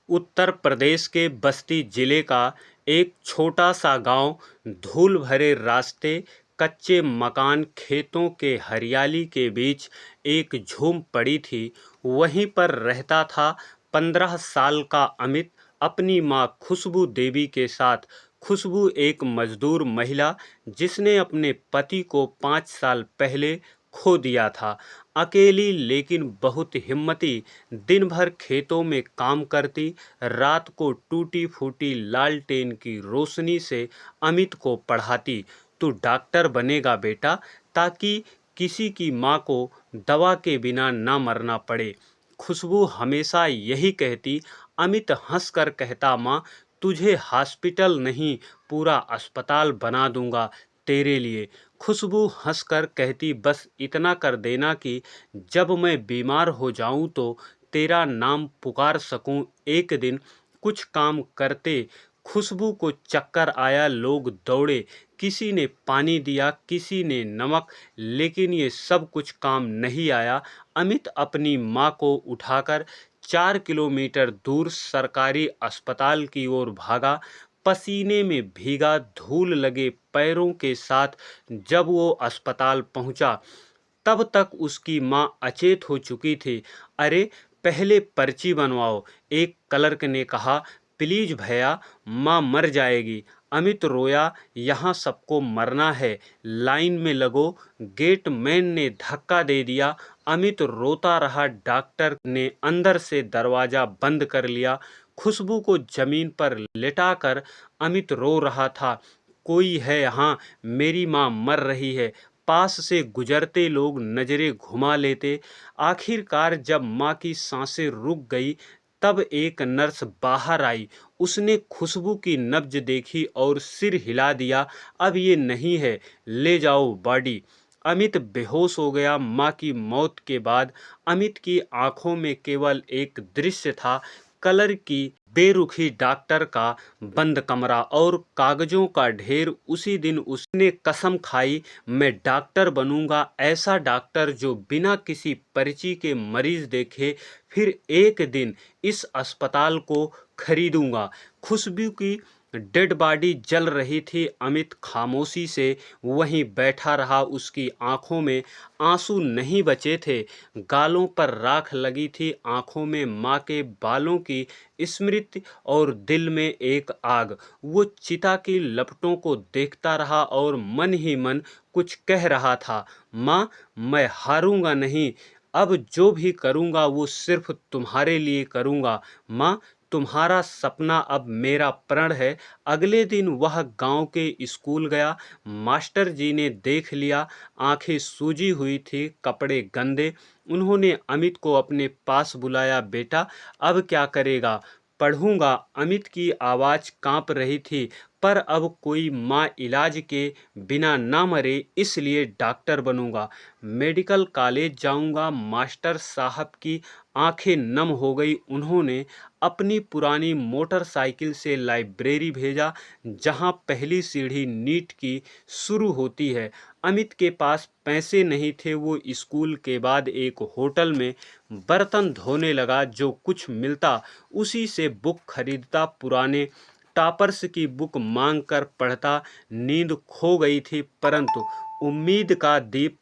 उत्तर प्रदेश के बस्ती जिले का एक छोटा सा गांव, धूल भरे रास्ते, कच्चे मकान, खेतों के हरियाली के बीच एक झूम पड़ी थी। वहीं पर रहता था 15 साल का अमित अपनी माँ खुशबू देवी के साथ। खुशबू एक मजदूर महिला जिसने अपने पति को 5 साल पहले खो दिया था। अकेली लेकिन बहुत हिम्मती, दिन भर खेतों में काम करती, रात को टूटी फूटी लालटेन की रोशनी से अमित को पढ़ाती। तू डॉक्टर बनेगा बेटा, ताकि किसी की माँ को दवा के बिना ना मरना पड़े। खुशबू हमेशा यही कहती। अमित हंसकर कहता, माँ तुझे हॉस्पिटल नहीं, पूरा अस्पताल बना दूंगा तेरे लिए। खुशबू हंसकर कहती, बस इतना कर देना कि जब मैं बीमार हो जाऊं तो तेरा नाम पुकार सकूं एक दिन। कुछ काम करते खुशबू को चक्कर आया, लोग दौड़े, किसी ने पानी दिया, किसी ने नमक, लेकिन ये सब कुछ काम नहीं आया। अमित अपनी माँ को उठाकर 4 किलोमीटर दूर सरकारी अस्पताल की ओर भागा, पसीने में भीगा, धूल लगे पैरों के साथ। जब वो अस्पताल पहुंचा तब तक उसकी माँ अचेत हो चुकी थी। अरे पहले पर्ची बनवाओ, एक क्लर्क ने कहा। प्लीज भैया, माँ मर जाएगी। अमित रोया, यहाँ सबको मरना है, लाइन में लगो। गेट मैन ने धक्का दे दिया। अमित रोता रहा। डॉक्टर ने अंदर से दरवाज़ा बंद कर लिया। खुशबू को जमीन पर लेटाकर अमित रो रहा था। कोई है यहाँ, मेरी माँ मर रही है। पास से गुजरते लोग नजरें घुमा लेते। आखिरकार जब माँ की सांसें रुक गई तब एक नर्स बाहर आई। उसने खुशबू की नब्ज देखी और सिर हिला दिया। अब ये नहीं है, ले जाओ बॉडी। अमित बेहोश हो गया। माँ की मौत के बाद अमित की आंखों में केवल एक दृश्य था, कलर की बेरुखी, डॉक्टर का बंद कमरा और कागजों का ढेर। उसी दिन उसने कसम खाई, मैं डॉक्टर बनूंगा, ऐसा डॉक्टर जो बिना किसी पर्ची के मरीज देखे। फिर एक दिन इस अस्पताल को खरीदूंगा। खुशबू की डेड बॉडी जल रही थी। अमित खामोशी से वहीं बैठा रहा। उसकी आंखों में आंसू नहीं बचे थे, गालों पर राख लगी थी। आंखों में माँ के बालों की स्मृति और दिल में एक आग। वो चिता की लपटों को देखता रहा और मन ही मन कुछ कह रहा था। माँ, मैं हारूंगा नहीं। अब जो भी करूंगा वो सिर्फ तुम्हारे लिए करूंगा। माँ, तुम्हारा सपना अब मेरा प्रण है। अगले दिन वह गांव के स्कूल गया। मास्टर जी ने देख लिया। आंखें सूजी हुई थी, कपड़े गंदे। उन्होंने अमित को अपने पास बुलाया। बेटा, अब क्या करेगा? पढ़ूंगा। अमित की आवाज़ कांप रही थी। पर अब कोई माँ इलाज के बिना ना मरे, इसलिए डॉक्टर बनूंगा। मेडिकल कॉलेज जाऊंगा। मास्टर साहब की आंखें नम हो गई। उन्होंने अपनी पुरानी मोटरसाइकिल से लाइब्रेरी भेजा, जहां पहली सीढ़ी नीट की शुरू होती है। अमित के पास पैसे नहीं थे। वो स्कूल के बाद एक होटल में बर्तन धोने लगा। जो कुछ मिलता उसी से बुक खरीदता। पुराने टॉपर्स की बुक मांग कर पढ़ता। नींद खो गई थी, परंतु उम्मीद का दीप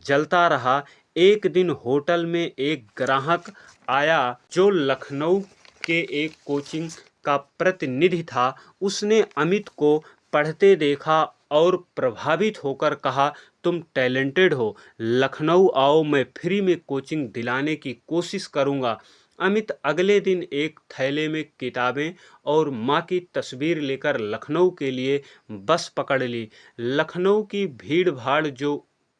जलता रहा। एक दिन होटल में एक ग्राहक आया जो लखनऊ के एक कोचिंग का प्रतिनिधि था। उसने अमित को पढ़ते देखा और प्रभावित होकर कहा, तुम टैलेंटेड हो, लखनऊ आओ, मैं फ्री में कोचिंग दिलाने की कोशिश करूंगा। अमित अगले दिन एक थैले में किताबें और माँ की तस्वीर लेकर लखनऊ के लिए बस पकड़ ली। लखनऊ की भीड़ भाड़ जो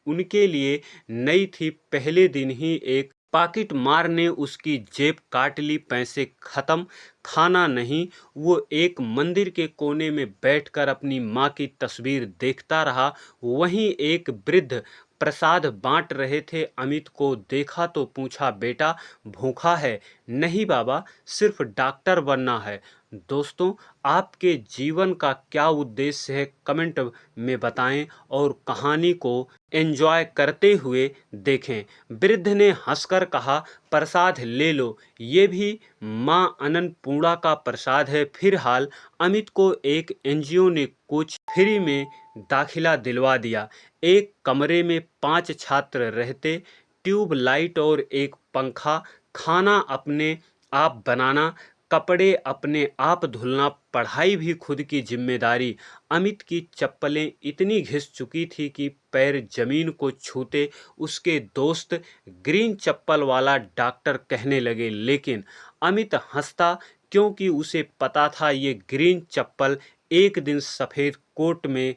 उनके लिए नई थी, पहले दिन ही एक पॉकेट मार ने उसकी जेब काट ली। पैसे खत्म, खाना नहीं। वो एक मंदिर के कोने में बैठकर अपनी माँ की तस्वीर देखता रहा। वहीं एक वृद्ध प्रसाद बांट रहे थे। अमित को देखा तो पूछा, बेटा भूखा है? नहीं बाबा, सिर्फ डॉक्टर बनना है। दोस्तों, आपके जीवन का क्या उद्देश्य है, कमेंट में बताएं और कहानी को एंजॉय करते हुए देखें। वृद्ध ने हंसकर कहा, प्रसाद ले लो, ये भी माँ अन्नपूर्णा का प्रसाद है। फिलहाल अमित को एक एनजीओ ने कुछ फ्री में दाखिला दिलवा दिया। एक कमरे में 5 छात्र रहते, ट्यूब लाइट और एक पंखा, खाना अपने आप बनाना, कपड़े अपने आप धुलना, पढ़ाई भी खुद की जिम्मेदारी। अमित की चप्पलें इतनी घिस चुकी थी कि पैर जमीन को छूते। उसके दोस्त ग्रीन चप्पल वाला डॉक्टर कहने लगे, लेकिन अमित हंसता क्योंकि उसे पता था ये ग्रीन चप्पल एक दिन सफ़ेद कोट में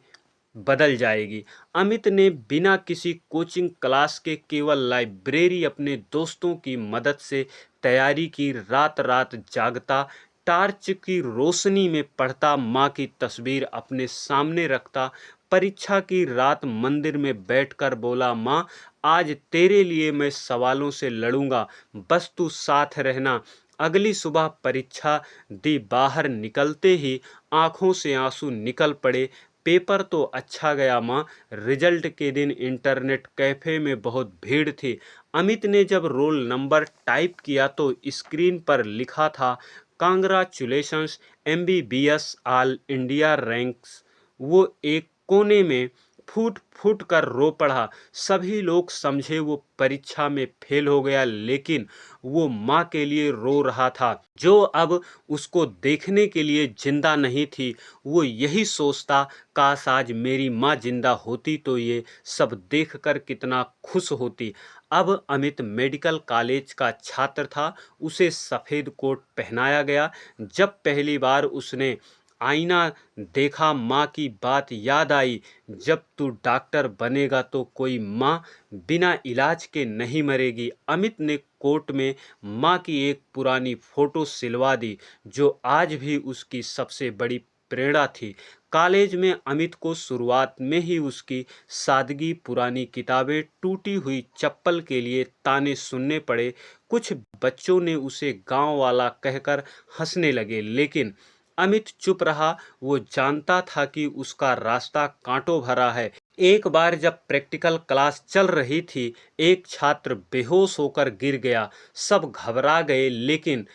बदल जाएगी। अमित ने बिना किसी कोचिंग क्लास के केवल लाइब्रेरी अपने दोस्तों की मदद से तैयारी की। रात रात जागता, टार्च की रोशनी में पढ़ता, माँ की तस्वीर अपने सामने रखता। परीक्षा की रात मंदिर में बैठकर बोला, माँ आज तेरे लिए मैं सवालों से लड़ूंगा, बस तू साथ रहना। अगली सुबह परीक्षा दी, बाहर निकलते ही आंखों से आंसू निकल पड़े। पेपर तो अच्छा गया माँ। रिजल्ट के दिन इंटरनेट कैफ़े में बहुत भीड़ थी। अमित ने जब रोल नंबर टाइप किया तो स्क्रीन पर लिखा था, congratulations MBBS all India ranks. वो एक कोने में फूट फूट कर रो पड़ा। सभी लोग समझे वो परीक्षा में फेल हो गया, लेकिन वो माँ के लिए रो रहा था, जो अब उसको देखने के लिए जिंदा नहीं थी। वो यही सोचता, काश आज मेरी माँ जिंदा होती तो ये सब देखकर कितना खुश होती। अब अमित मेडिकल कॉलेज का छात्र था। उसे सफ़ेद कोट पहनाया गया। जब पहली बार उसने आईना देखा, माँ की बात याद आई, जब तू डॉक्टर बनेगा तो कोई माँ बिना इलाज के नहीं मरेगी। अमित ने कोट में माँ की एक पुरानी फोटो सिलवा दी, जो आज भी उसकी सबसे बड़ी प्रेरणा थी। कॉलेज में अमित को शुरुआत में ही उसकी सादगी, पुरानी किताबें, टूटी हुई चप्पल के लिए ताने सुनने पड़े। कुछ बच्चों ने उसे गांव वाला कहकर हंसने लगे, लेकिन अमित चुप रहा। वो जानता था कि उसका रास्ता कांटों भरा है। एक बार जब प्रैक्टिकल क्लास चल रही थी, एक छात्र बेहोश होकर गिर गया। सब घबरा गए, लेकिन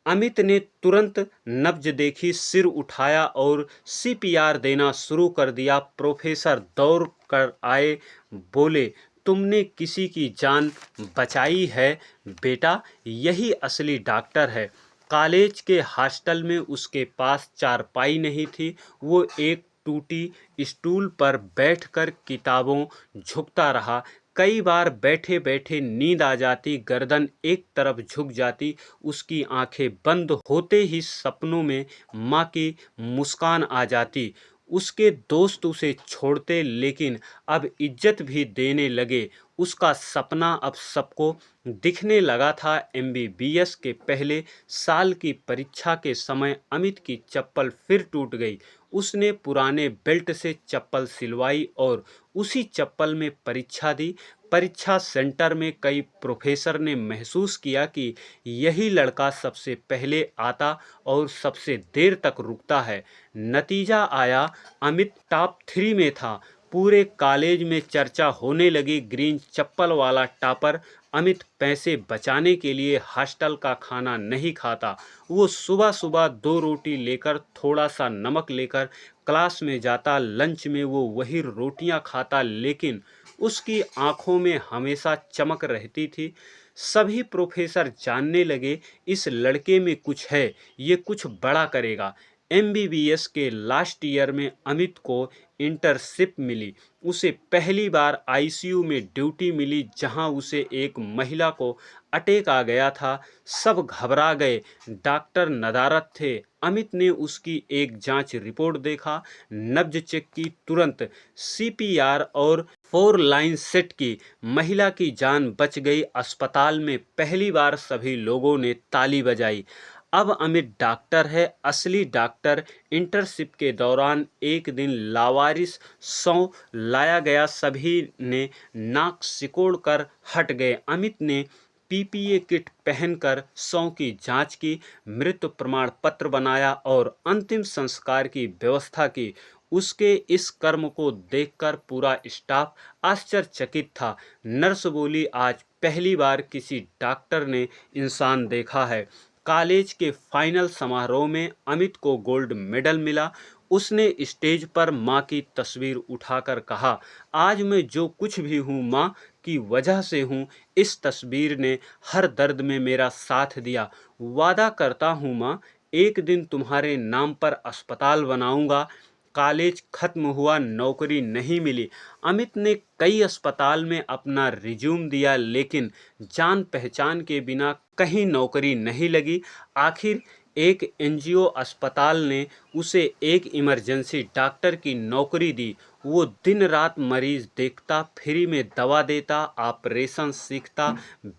अमित ने तुरंत नब्ज देखी, सिर उठाया और सीपीआर देना शुरू कर दिया। प्रोफेसर दौड़ कर आए, बोले, तुमने किसी की जान बचाई है बेटा, यही असली डॉक्टर है। कॉलेज के हॉस्टल में उसके पास चारपाई नहीं थी। वो एक टूटी स्टूल पर बैठकर किताबों झुकता रहा। कई बार बैठे बैठे नींद आ जाती, गर्दन एक तरफ झुक जाती। उसकी आंखें बंद होते ही सपनों में माँ की मुस्कान आ जाती। उसके दोस्त उसे छोड़ते, लेकिन अब इज्जत भी देने लगे। उसका सपना अब सबको दिखने लगा था। एमबीबीएस के पहले साल की परीक्षा के समय अमित की चप्पल फिर टूट गई। उसने पुराने बेल्ट से चप्पल सिलवाई और उसी चप्पल में परीक्षा दी। परीक्षा सेंटर में कई प्रोफेसर ने महसूस किया कि यही लड़का सबसे पहले आता और सबसे देर तक रुकता है। नतीजा आया, अमित टॉप 3 में था। पूरे कॉलेज में चर्चा होने लगी, ग्रीन चप्पल वाला टॉपर। अमित पैसे बचाने के लिए हॉस्टल का खाना नहीं खाता। वो सुबह सुबह 2 रोटी लेकर, थोड़ा सा नमक लेकर क्लास में जाता। लंच में वो वही रोटियां खाता, लेकिन उसकी आंखों में हमेशा चमक रहती थी। सभी प्रोफेसर जानने लगे, इस लड़के में कुछ है, ये कुछ बड़ा करेगा। एमबीबीएस के लास्ट ईयर में अमित को इंटर्नशिप मिली। उसे पहली बार आईसीयू में ड्यूटी मिली, जहां उसे एक महिला को अटैक आ गया था। सब घबरा गए, डॉक्टर नदारद थे। अमित ने उसकी एक जांच रिपोर्ट देखा, नब्ज चेक की, तुरंत सीपीआर और 4 लाइन सेट की। महिला की जान बच गई। अस्पताल में पहली बार सभी लोगों ने ताली बजाई। अब अमित डॉक्टर है, असली डॉक्टर। इंटर्नशिप के दौरान एक दिन लावारिस शव लाया गया, सभी ने नाक सिकोड़ कर हट गए। अमित ने पीपीए किट पहनकर शव की जांच की, मृत्यु प्रमाण पत्र बनाया और अंतिम संस्कार की व्यवस्था की। उसके इस कर्म को देखकर पूरा स्टाफ आश्चर्यचकित था। नर्स बोली, आज पहली बार किसी डॉक्टर ने इंसान देखा है। कॉलेज के फाइनल समारोह में अमित को गोल्ड मेडल मिला। उसने स्टेज पर मां की तस्वीर उठाकर कहा, आज मैं जो कुछ भी हूं मां की वजह से हूं। इस तस्वीर ने हर दर्द में मेरा साथ दिया। वादा करता हूं मां, एक दिन तुम्हारे नाम पर अस्पताल बनाऊंगा। कॉलेज खत्म हुआ, नौकरी नहीं मिली। अमित ने कई अस्पताल में अपना रिज्यूम दिया, लेकिन जान पहचान के बिना कहीं नौकरी नहीं लगी। आखिर एक एनजीओ अस्पताल ने उसे एक इमरजेंसी डॉक्टर की नौकरी दी। वो दिन रात मरीज देखता, फ्री में दवा देता, ऑपरेशन सीखता।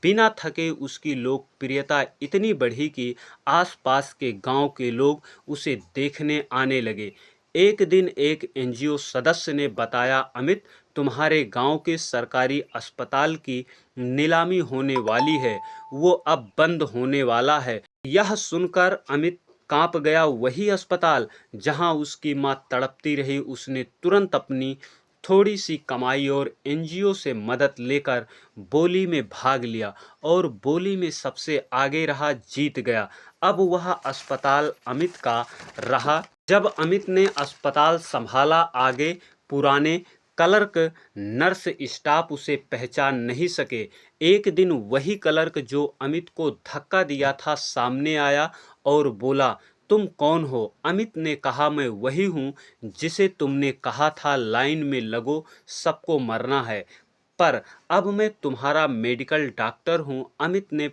बिना थके उसकी लोकप्रियता इतनी बढ़ी कि आसपास के गांव के लोग उसे देखने आने लगे। एक दिन एक एनजीओ सदस्य ने बताया, अमित, तुम्हारे गांव के सरकारी अस्पताल की नीलामी होने वाली है, वो अब बंद होने वाला है। यह सुनकर अमित कांप गया। वही अस्पताल जहां उसकी मां तड़पती रही। उसने तुरंत अपनी थोड़ी सी कमाई और एनजीओ से मदद लेकर बोली में भाग लिया और बोली में सबसे आगे रहा, जीत गया। अब वह अस्पताल अमित का रहा। जब अमित ने अस्पताल संभाला, आगे पुराने क्लर्क, नर्स, स्टाफ उसे पहचान नहीं सके। एक दिन वही क्लर्क जो अमित को धक्का दिया था सामने आया और बोला, तुम कौन हो? अमित ने कहा, मैं वही हूँ जिसे तुमने कहा था लाइन में लगो, सबको मरना है, पर अब मैं तुम्हारा मेडिकल डॉक्टर हूँ। अमित ने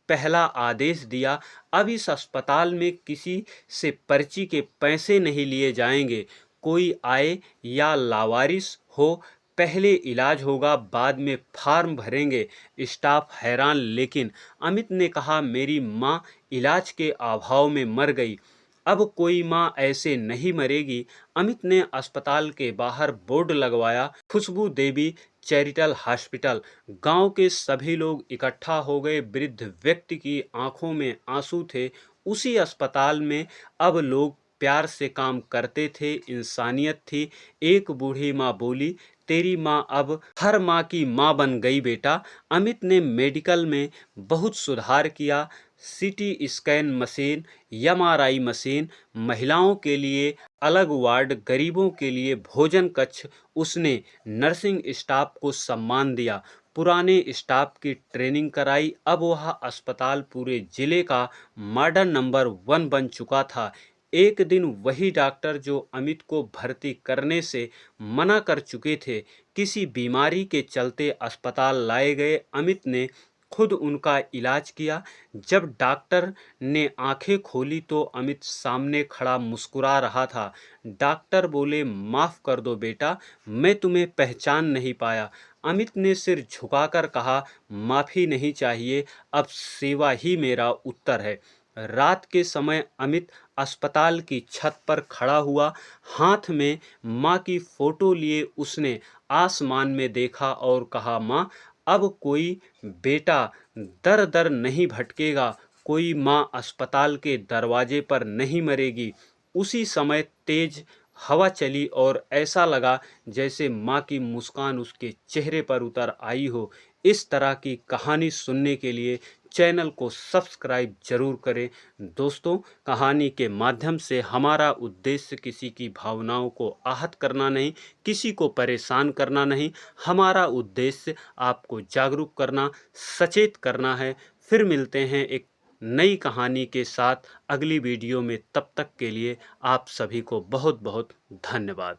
पहला आदेश दिया, अब इस अस्पताल में किसी से पर्ची के पैसे नहीं लिए जाएंगे। कोई आए या लावारिस हो, पहले इलाज होगा, बाद में फॉर्म भरेंगे। स्टाफ हैरान, लेकिन अमित ने कहा, मेरी माँ इलाज के अभाव में मर गई, अब कोई माँ ऐसे नहीं मरेगी। अमित ने अस्पताल के बाहर बोर्ड लगवाया, खुशबू देवी चैरिटेबल हॉस्पिटल। गांव के सभी लोग इकट्ठा हो गए। वृद्ध व्यक्ति की आंखों में आंसू थे। उसी अस्पताल में अब लोग प्यार से काम करते थे, इंसानियत थी। एक बूढ़ी माँ बोली, तेरी माँ अब हर माँ की माँ बन गई बेटा। अमित ने मेडिकल में बहुत सुधार किया। CT scan machine, MRI machine, महिलाओं के लिए अलग वार्ड, गरीबों के लिए भोजन कक्ष। उसने नर्सिंग स्टाफ को सम्मान दिया, पुराने स्टाफ की ट्रेनिंग कराई। अब वह अस्पताल पूरे जिले का मॉडर्न नंबर 1 बन चुका था। एक दिन वही डॉक्टर जो अमित को भर्ती करने से मना कर चुके थे, किसी बीमारी के चलते अस्पताल लाए गए। अमित ने खुद उनका इलाज किया। जब डॉक्टर ने आंखें खोली तो अमित सामने खड़ा मुस्कुरा रहा था। डॉक्टर बोले, माफ कर दो बेटा, मैं तुम्हें पहचान नहीं पाया। अमित ने सिर झुकाकर कहा, माफी नहीं चाहिए, अब सेवा ही मेरा उत्तर है। रात के समय अमित अस्पताल की छत पर खड़ा हुआ, हाथ में माँ की फोटो लिए उसने आसमान में देखा और कहा, माँ, अब कोई बेटा दर दर नहीं भटकेगा, कोई माँ अस्पताल के दरवाजे पर नहीं मरेगी। उसी समय तेज हवा चली और ऐसा लगा जैसे माँ की मुस्कान उसके चेहरे पर उतर आई हो। इस तरह की कहानी सुनने के लिए चैनल को सब्सक्राइब जरूर करें। दोस्तों, कहानी के माध्यम से हमारा उद्देश्य किसी की भावनाओं को आहत करना नहीं, किसी को परेशान करना नहीं। हमारा उद्देश्य आपको जागरूक करना, सचेत करना है। फिर मिलते हैं एक नई कहानी के साथ अगली वीडियो में। तब तक के लिए आप सभी को बहुत बहुत धन्यवाद।